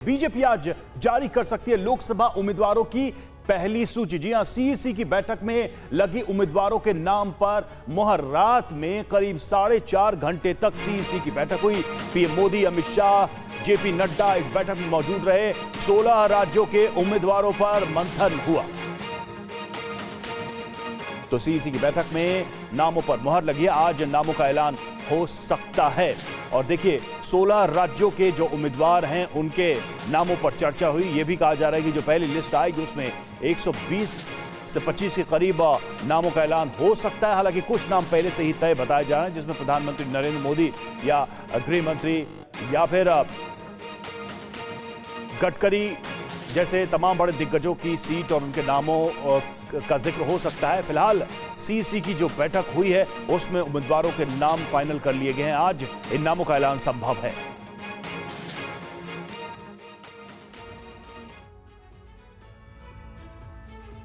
BJP आज जारी कर सकती है लोकसभा उम्मीदवारों की पहली सूची। जी हां, सीईसी की बैठक में लगी उम्मीदवारों के नाम पर मुहर। रात में करीब 4.5 घंटे तक सीईसी की बैठक हुई। पीएम मोदी, अमित शाह, जेपी नड्डा इस बैठक में मौजूद रहे। 16 राज्यों के उम्मीदवारों पर मंथन हुआ। तो सीईसी की बैठक में नामों पर मुहर लगी है। आज नामों का ऐलान हो सकता है। और देखिए, 16 राज्यों के जो उम्मीदवार हैं उनके नामों पर चर्चा हुई। यह भी कहा जा रहा है कि जो पहली लिस्ट आएगी उसमें 120 से 25 के करीब नामों का ऐलान हो सकता है। हालांकि कुछ नाम पहले से ही तय बताए जा रहे हैं, जिसमें प्रधानमंत्री नरेंद्र मोदी या गृह मंत्री या फिर गडकरी जैसे तमाम बड़े दिग्गजों की सीट और उनके नामों का जिक्र हो सकता है। फिलहाल सीईसी की जो बैठक हुई है उसमें उम्मीदवारों के नाम फाइनल कर लिए गए हैं। आज इन नामों का ऐलान संभव है।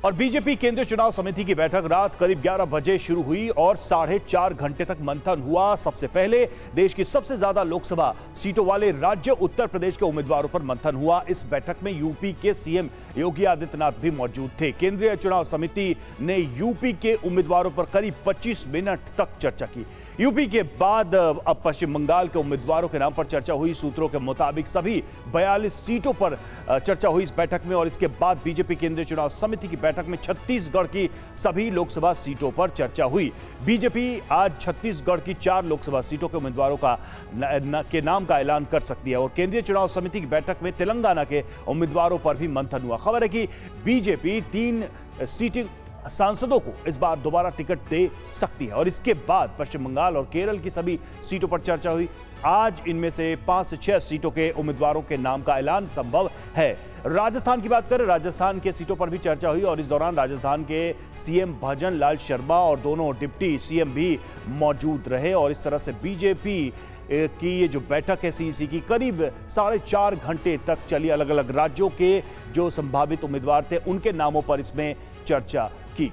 और बीजेपी केंद्रीय चुनाव समिति की बैठक रात करीब 11 बजे शुरू हुई और 4.5 घंटे तक मंथन हुआ। सबसे पहले देश की सबसे ज्यादा लोकसभा सीटों वाले राज्य उत्तर प्रदेश के उम्मीदवारों पर मंथन हुआ। इस बैठक में यूपी के सीएम योगी आदित्यनाथ भी मौजूद थे। केंद्रीय चुनाव समिति ने यूपी के उम्मीदवारों पर करीब 25 मिनट तक चर्चा की। यूपी के बाद अब पश्चिम बंगाल के उम्मीदवारों के नाम पर चर्चा हुई। सूत्रों के मुताबिक सभी 42 सीटों पर चर्चा हुई इस बैठक में। और इसके बाद बीजेपी केंद्रीय चुनाव समिति की बैठक में छत्तीसगढ़ की सभी लोकसभा सीटों पर चर्चा हुई। बीजेपी आज छत्तीसगढ़ की 4 लोकसभा सीटों के उम्मीदवारों के नाम का ऐलान कर सकती है। और केंद्रीय चुनाव समिति की बैठक में तेलंगाना के उम्मीदवारों पर भी मंथन हुआ। खबर है कि बीजेपी 3 सीटिंग सांसदों को इस बार दोबारा टिकट दे सकती है। और इसके बाद पश्चिम बंगाल और केरल की सभी सीटों पर चर्चा हुई। आज इनमें से 5 से 6 सीटों के उम्मीदवारों के नाम का ऐलान संभव है। राजस्थान की बात करें, राजस्थान के सीटों पर भी चर्चा हुई और इस दौरान राजस्थान के सीएम भजन लाल शर्मा और दोनों डिप्टी सीएम भी मौजूद रहे। और इस तरह से बीजेपी की ये जो बैठक है सीईसी की करीब 4.5 घंटे तक चली। अलग अलग राज्यों के जो संभावित उम्मीदवार थे उनके नामों पर इसमें चर्चा की।